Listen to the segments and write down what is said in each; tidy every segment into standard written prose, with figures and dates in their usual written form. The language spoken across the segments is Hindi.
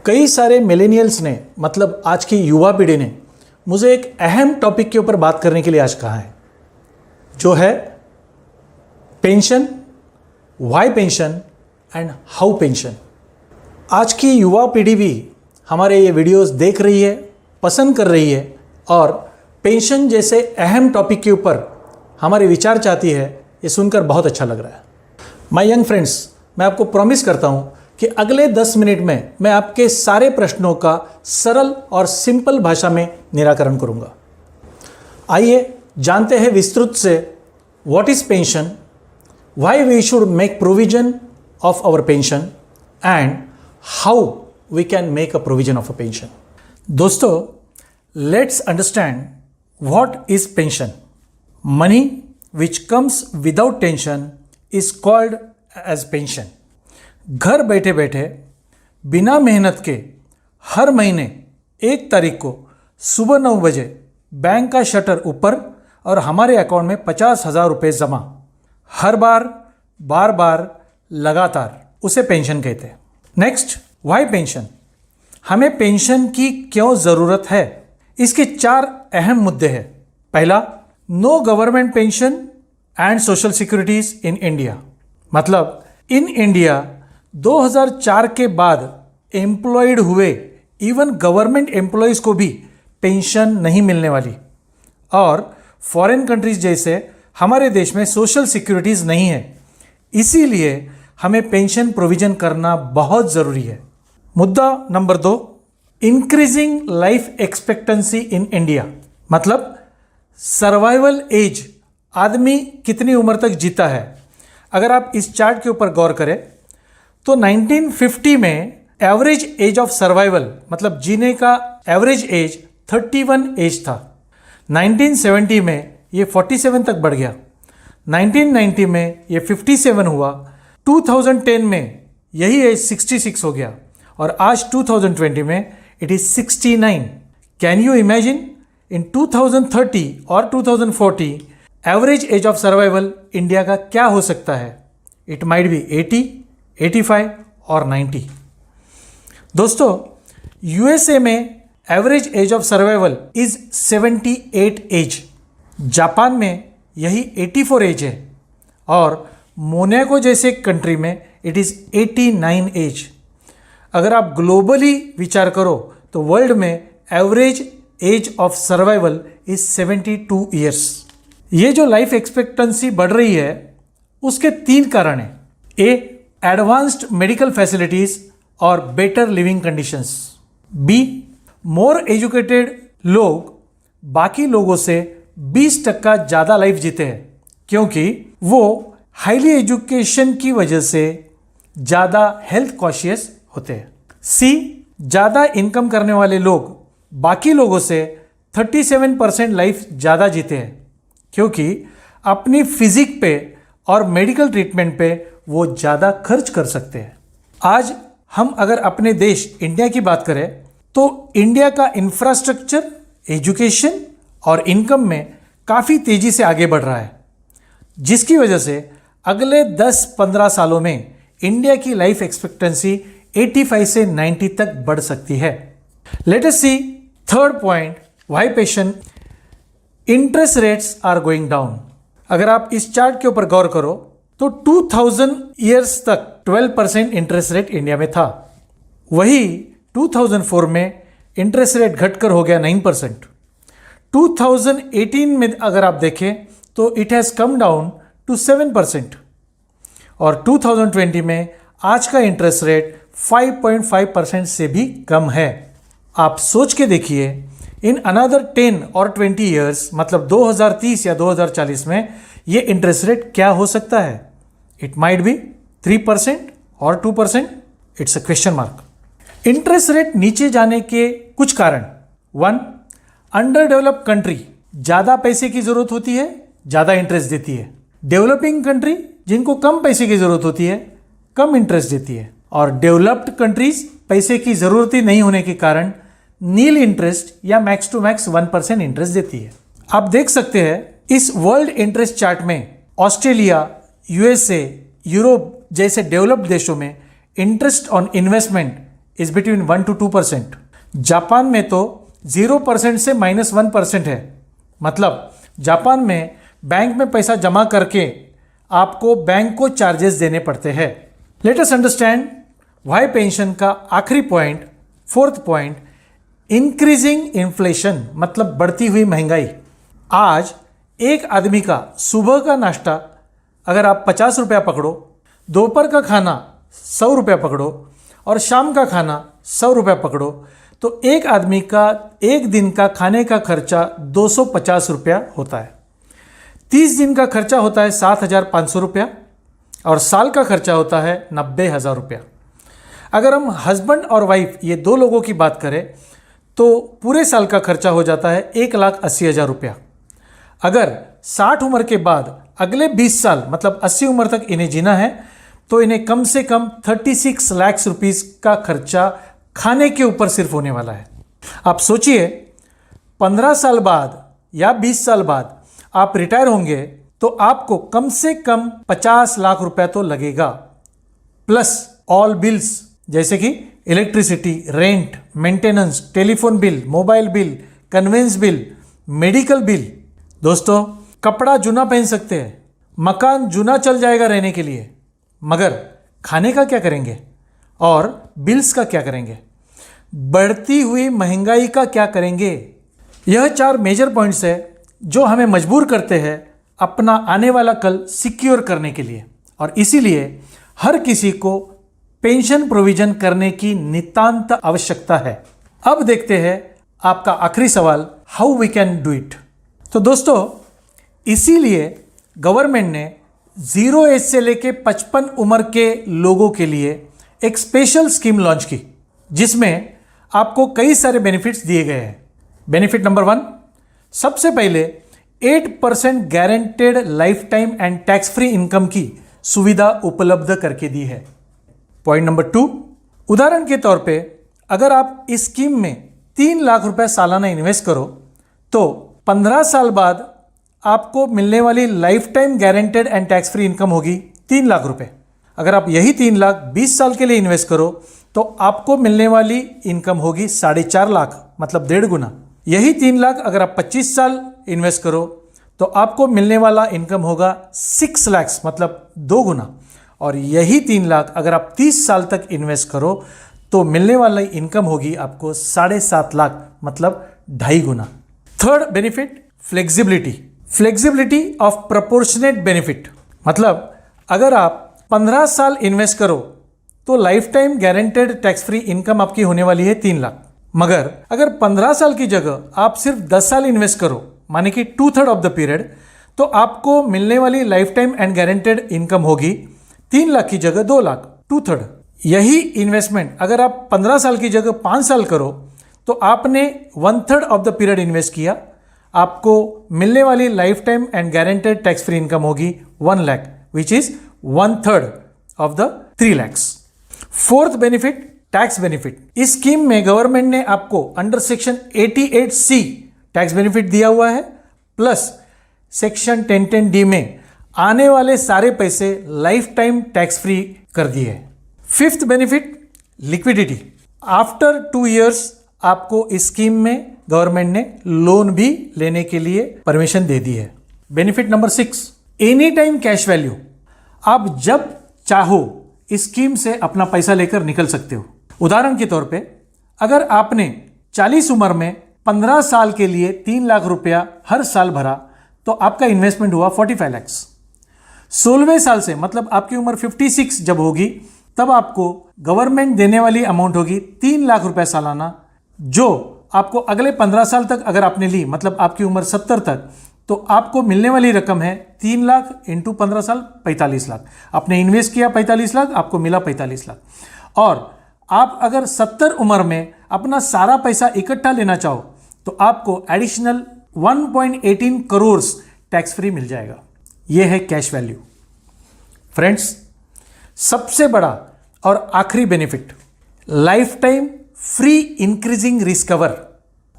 कई सारे मिलेनियल्स ने मतलब आज की युवा पीढ़ी ने मुझे एक अहम टॉपिक के ऊपर बात करने के लिए आज कहा है, जो है pension, why pension and how pension. आज की युवा पीढ़ी भी हमारे ये वीडियोस देख रही है, पसंद कर रही है और पेंशन जैसे अहम टॉपिक के ऊपर हमारे विचार चाहती है। ये सुनकर बहुत अच्छा लग रहा है। माय यंग फ्रेंड्स, मैं आपको प्रॉमिस करता हूँ कि अगले 10 मिनट में मैं आपके सारे प्रश्नों का सरल और सिंपल भाषा में निराकरण करूँगा। आइए जानते हैं विस्तृत से what is pension, why we should make provision of our pension and how we can make a provision of a pension. दोस्तों, let's understand what is pension. Money which comes without tension is called as pension. घर बैठे बैठे बिना मेहनत के हर महीने 1 तारीख को सुबह 9 बजे बैंक का शटर ऊपर और हमारे अकाउंट में 50,000 रुपये जमा, हर बार बार लगातार, उसे पेंशन कहते हैं। Next, why pension. हमें पेंशन की क्यों ज़रूरत है? इसके 4 अहम मुद्दे हैं। पहला, no government pension and social securities in India. मतलब इन इंडिया 2004 के बाद एम्प्लॉयड हुए इवन गवर्नमेंट एम्प्लॉयज़ को भी पेंशन नहीं मिलने वाली, और फॉरेन कंट्रीज जैसे हमारे देश में सोशल सिक्योरिटीज़ नहीं है। इसीलिए हमें पेंशन प्रोविजन करना बहुत ज़रूरी है। मुद्दा नंबर 2, इंक्रीजिंग लाइफ एक्सपेक्टेंसी इन इंडिया। मतलब सर्वाइवल एज, आदमी कितनी उम्र तक जीता है। अगर आप इस चार्ट के ऊपर गौर करें तो 1950 में एवरेज एज ऑफ सर्वाइवल मतलब जीने का एवरेज एज 31 एज था। 1970 में ये 47 तक बढ़ गया, 1990 में ये 57 हुआ, 2010 में यही एज 66 हो गया और आज 2020 में it is 69। Can you imagine in 2030 और 2040 average age of survival India का क्या हो सकता है? इट माइट बी 80, 85 और 90। दोस्तों, यूएसए में average age of survival is 78 age, Japan में यही 84 एज है और मोनाको जैसे कंट्री में इट इज़ 89 एज। अगर आप ग्लोबली विचार करो तो वर्ल्ड में average age of survival is 72 years. ये जो लाइफ एक्सपेक्टेंसी बढ़ रही है उसके 3 कारण हैं। ए, एडवांस्ड मेडिकल फैसिलिटीज और better living conditions. B, more educated लोग बाकी लोगों से 20% ज़्यादा लाइफ जीते हैं क्योंकि वो हाईली एजुकेशन की वजह से ज़्यादा हेल्थ कॉशियस होते हैं। सी, ज़्यादा इनकम करने वाले लोग बाकी लोगों से 37% लाइफ ज़्यादा जीते हैं क्योंकि अपनी फिजिक पे और मेडिकल ट्रीटमेंट पे वो ज़्यादा खर्च कर सकते हैं। आज हम अगर अपने देश इंडिया की बात करें तो इंडिया का इंफ्रास्ट्रक्चर, एजुकेशन और इनकम में काफ़ी तेज़ी से आगे बढ़ रहा है, जिसकी वजह से अगले 10-15 सालों में इंडिया की लाइफ एक्सपेक्टेंसी 85 से 90 तक बढ़ सकती है। Let us see third point, why pension. Interest rates are going down. अगर आप इस चार्ट के ऊपर गौर करो तो 2000 ईयर्स तक 12% इंटरेस्ट रेट इंडिया में था। वही 2004 में इंटरेस्ट रेट घटकर हो गया 9%। 2018 में अगर आप देखें तो it has come down to 7% और 2020 में आज का इंटरेस्ट रेट 5.5% से भी कम है। आप सोच के देखिए, इन अनदर 10 और 20 ईयर्स मतलब 2030 या 2040 में ये इंटरेस्ट रेट क्या हो सकता है? इट माइट बी 3% और 2%। It's a question mark. Interest rate नीचे जाने के कुछ कारण। 1, अंडर डेवलप्ड कंट्री, ज़्यादा पैसे की ज़रूरत होती है, ज़्यादा इंटरेस्ट देती है। डेवलपिंग कंट्री, जिनको कम पैसे की ज़रूरत होती है, कम इंटरेस्ट देती है। और डेवलप्ड कंट्रीज पैसे की ज़रूरत ही नहीं होने के कारण नील इंटरेस्ट या मैक्स टू मैक्स 1% इंटरेस्ट देती है। आप देख सकते हैं इस वर्ल्ड इंटरेस्ट चार्ट में ऑस्ट्रेलिया, यूएसए, यूरोप जैसे डेवलप्ड देशों में interest on investment is between 1 to 2%। Japan में तो 0% से -1% है। मतलब जापान में बैंक में पैसा जमा करके आपको बैंक को चार्जेस देने पड़ते हैं। Let us understand why pension का आखिरी point, fourth point, increasing inflation, मतलब बढ़ती हुई महंगाई। आज एक आदमी का सुबह का नाश्ता अगर आप 50 रुपया पकड़ो, दोपहर का खाना 100 रुपया पकड़ो और शाम का खाना 100 रुपया पकड़ो, तो एक आदमी का एक दिन का खाने का खर्चा 250 रुपया होता है। 30 दिन का खर्चा होता है 7,500 रुपया और साल का खर्चा होता है 90,000 रुपया। अगर हम हस्बैंड और वाइफ ये दो लोगों की बात करें तो पूरे साल का खर्चा हो जाता है 1,80,000 रुपया। अगर 60 उम्र के बाद अगले 20 साल मतलब 80 उम्र तक इन्हें जीना है तो इन्हें कम से कम 36 लाख रुपीस का खर्चा खाने के ऊपर सिर्फ होने वाला है। आप सोचिए 15 साल बाद या 20 साल बाद आप रिटायर होंगे तो आपको कम से कम 50 लाख रुपया तो लगेगा, प्लस ऑल बिल्स जैसे कि electricity, rent, maintenance, telephone bill, mobile bill, conveyance bill, medical bill. दोस्तों, कपड़ा जूना पहन सकते हैं, मकान जूना चल जाएगा रहने के लिए, मगर खाने का क्या करेंगे और बिल्स का क्या करेंगे? बढ़ती हुई महंगाई का क्या करेंगे? यह 4 मेजर पॉइंट्स है जो हमें मजबूर करते हैं अपना आने वाला कल सिक्योर करने के लिए, और इसीलिए हर किसी को पेंशन प्रोविजन करने की नितांत आवश्यकता है। अब देखते हैं आपका आखिरी सवाल, how we can do it. तो दोस्तों, इसीलिए गवर्नमेंट ने 0 एज से लेके 55 उम्र के लोगों के लिए एक स्पेशल स्कीम लॉन्च की, जिसमें आपको कई सारे बेनिफिट्स दिए गए हैं। बेनिफिट नंबर 1, सबसे पहले 8% guaranteed life time and tax free income की सुविधा उपलब्ध करके दी है। पॉइंट नंबर 2, उदाहरण के तौर पे अगर आप इस स्कीम में 3 लाख रुपए सालाना इन्वेस्ट करो तो 15 साल बाद आपको मिलने वाली life time guaranteed and tax free income होगी 3 लाख रुपए। अगर आप यही 3 लाख 20 साल के लिए इन्वेस्ट करो तो आपको मिलने वाली इनकम होगी 4.5 लाख, मतलब 1.5 गुना। यही 3 लाख अगर आप 25 साल इन्वेस्ट करो तो आपको मिलने वाला इनकम होगा 6 लाख, मतलब 2 गुना। और यही 3 लाख अगर आप 30 साल तक इन्वेस्ट करो तो मिलने वाला इनकम होगी आपको 7.5 लाख, मतलब 2.5 गुना। Third benefit, flexibility of proportionate benefit, मतलब अगर आप 15 साल इन्वेस्ट करो तो life time guaranteed tax free income आपकी होने वाली है 3 लाख। मगर अगर 15 साल की जगह आप सिर्फ 10 साल इन्वेस्ट करो, माने कि 2/3 ऑफ द पीरियड, तो आपको मिलने वाली life time and guaranteed income होगी 3 लाख की जगह 2 लाख, 2/3। यही इन्वेस्टमेंट अगर आप 15 साल की जगह 5 साल करो तो आपने 1/3 ऑफ द पीरियड इन्वेस्ट किया, आपको मिलने वाली life time and guaranteed tax free income होगी 1 lakh, which is 1/3 of the 3 lakhs। Fourth benefit, tax benefit. इस स्कीम में गवर्नमेंट ने आपको under section 88C tax benefit दिया हुआ है, प्लस सेक्शन 1010D में आने वाले सारे पैसे लाइफ टाइम टैक्स फ्री कर दिए हैं। Fifth benefit, liquidity. After 2 years आपको इस स्कीम में गवर्नमेंट ने लोन भी लेने के लिए परमिशन दे दी है। Benefit number 6, any time cash value. आप जब चाहो इस स्कीम से अपना पैसा लेकर निकल सकते हो। उदाहरण के तौर पे अगर आपने 40 उम्र में 15 साल के लिए 3 लाख रुपया हर साल भरा तो आपका इन्वेस्टमेंट हुआ 45 लाख। 16वें साल से, मतलब आपकी उम्र 56 जब होगी, तब आपको गवर्नमेंट देने वाली अमाउंट होगी 3 लाख रुपया सालाना, जो आपको अगले 15 साल तक अगर आपने ली, मतलब आपकी उम्र 70 तक, तो आपको मिलने वाली रकम है 3 लाख इंटू 15 साल 45 लाख। आपने इन्वेस्ट किया 45 लाख, आपको मिला 45 लाख। और आप अगर 70 उम्र में अपना सारा पैसा इकट्ठा लेना चाहो तो आपको एडिशनल 1.18 करोड़ टैक्स फ्री मिल जाएगा। यह है कैश वैल्यू। फ्रेंड्स, सबसे बड़ा और आखिरी benefit, life time free increasing risk cover.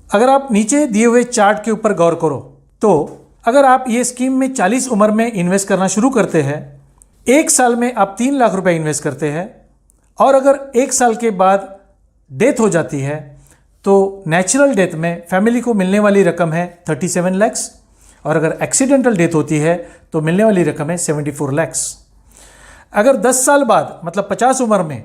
अगर आप नीचे दिए हुए चार्ट के ऊपर गौर करो तो अगर आप ये स्कीम में 40 उम्र में इन्वेस्ट करना शुरू करते हैं, 1 साल में आप 3 लाख रुपए इन्वेस्ट करते हैं, और अगर 1 साल के बाद डेथ हो जाती है तो नेचुरल डेथ में फैमिली को मिलने वाली रकम है 37 लैक्स और अगर एक्सीडेंटल डेथ होती है तो मिलने वाली रकम है 74 लैक्स। अगर 10 साल बाद मतलब 50 उम्र में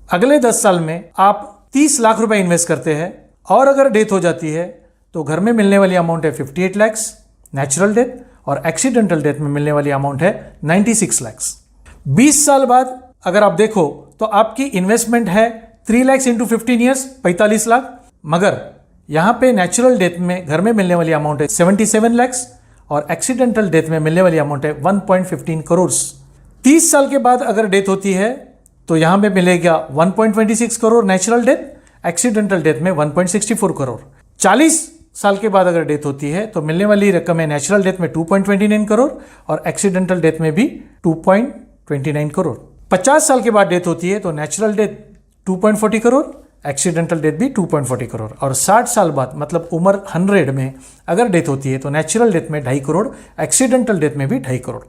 अगले 10 साल में आप 30 लाख रुपए इन्वेस्ट करते हैं और अगर डेथ हो जाती है तो घर में मिलने वाली अमाउंट है 58 लैक्स नेचुरल डेथ और एक्सीडेंटल डेथ में मिलने वाली अमाउंट है 96 लैक्स। 20 साल बाद अगर आप देखो तो आपकी इन्वेस्टमेंट है 3 लैक्स इंटू 15 ईयर्स 45 लाख, मगर यहाँ पे नेचुरल डेथ में घर में मिलने वाली अमाउंट है 77 लैक्स और एक्सीडेंटल डेथ में मिलने वाली अमाउंट है 1.15 करोड़। 30 साल के बाद अगर डेथ होती है तो यहाँ पे मिलेगा 1.26 crore natural death, accidental death में 1.64 करोड़। 40 साल के बाद अगर डेथ होती है तो मिलने वाली रकम है नेचुरल डेथ में 2.29 करोड़ और एक्सीडेंटल डेथ में भी 2.29 करोड़। 50 साल के बाद डेथ होती है तो natural death 2.40 crore, accidental death भी 2.40 करोड़ और 60 साल बाद मतलब उम्र 100 में अगर डेथ होती है तो नेचुरल डेथ में 2.5 करोड़, एक्सीडेंटल डेथ में भी 2.5 crore.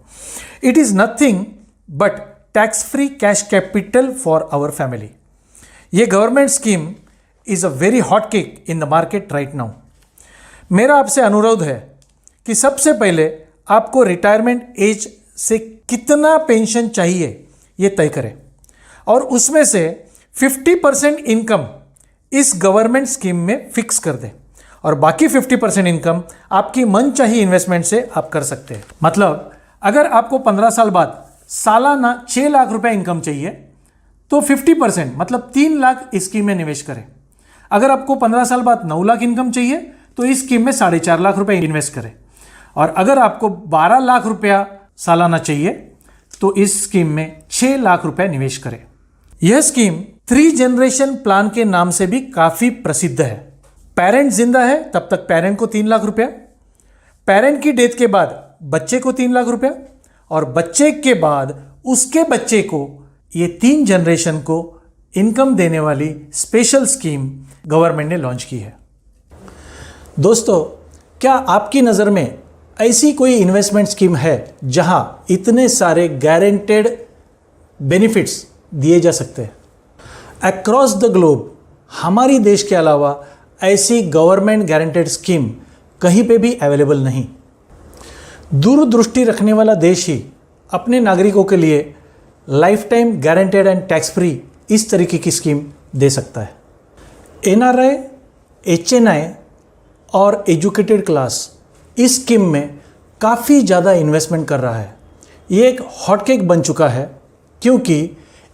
It is nothing but tax free cash capital for our family. ये government scheme is a very hot cake in the market right now. मेरा आपसे अनुरोध है कि सबसे पहले आपको रिटायरमेंट एज से कितना पेंशन चाहिए ये तय करें और उसमें से 50% इनकम इस गवर्नमेंट स्कीम में फिक्स कर दें और बाकी 50% इनकम आपकी मनचाही इन्वेस्टमेंट से आप कर सकते हैं। मतलब अगर आपको 15 साल बाद सालाना 6 लाख रुपए इनकम चाहिए तो 50% मतलब 3 लाख इस स्कीम में निवेश करें। अगर आपको 15 साल बाद 9 लाख इनकम चाहिए तो इस स्कीम में 4.5 लाख रुपए इन्वेस्ट करें और अगर आपको 12 लाख रुपया सालाना चाहिए तो इस स्कीम में 6 लाख रुपए निवेश करें। यह स्कीम 3 जनरेशन प्लान के नाम से भी काफी प्रसिद्ध है। पेरेंट जिंदा है तब तक पेरेंट को 3 लाख रुपया, पेरेंट की डेथ के बाद बच्चे को 3 लाख रुपया और बच्चे के बाद उसके बच्चे को, ये 3 जनरेशन को इनकम देने वाली स्पेशल स्कीम गवर्नमेंट ने लॉन्च की है। दोस्तों, क्या आपकी नज़र में ऐसी कोई इन्वेस्टमेंट स्कीम है जहां इतने सारे गारंटेड बेनिफिट्स दिए जा सकते हैं? अक्रॉस द ग्लोब हमारी देश के अलावा ऐसी गवर्नमेंट गारंटेड स्कीम कहीं पे भी अवेलेबल नहीं। दूरदृष्टि रखने वाला देश ही अपने नागरिकों के लिए life time guaranteed and tax free इस तरीके की स्कीम दे सकता है। एनआरआई, एचएनआई और एजुकेटेड क्लास इस स्कीम में काफ़ी ज़्यादा इन्वेस्टमेंट कर रहा है। ये एक हॉटकेक बन चुका है क्योंकि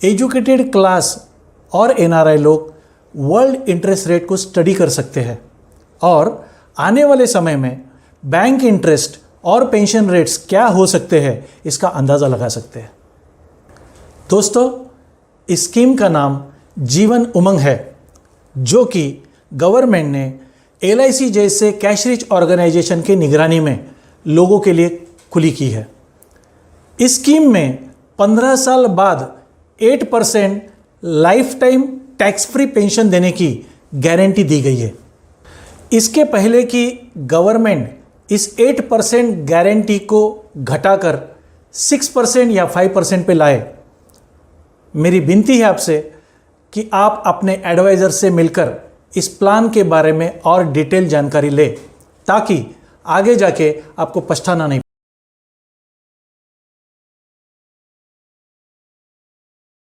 एजुकेटेड क्लास और एनआरआई लोग वर्ल्ड इंटरेस्ट रेट को स्टडी कर सकते हैं और आने वाले समय में बैंक इंटरेस्ट और पेंशन रेट्स क्या हो सकते हैं इसका अंदाज़ा लगा सकते हैं। दोस्तों, इस स्कीम का नाम जीवन उमंग है जो कि गवर्नमेंट ने LIC जैसे कैश रिच ऑर्गेनाइजेशन की निगरानी में लोगों के लिए खुली की है। इस स्कीम में 15 साल बाद 8% life time tax free pension देने की गारंटी दी गई है। इसके पहले कि गवर्नमेंट इस 8% गारंटी को घटाकर 6% या 5% पे लाए, मेरी विनती है आपसे कि आप अपने एडवाइज़र से मिलकर इस प्लान के बारे में और डिटेल जानकारी ले ताकि आगे जाके आपको पछताना नहीं।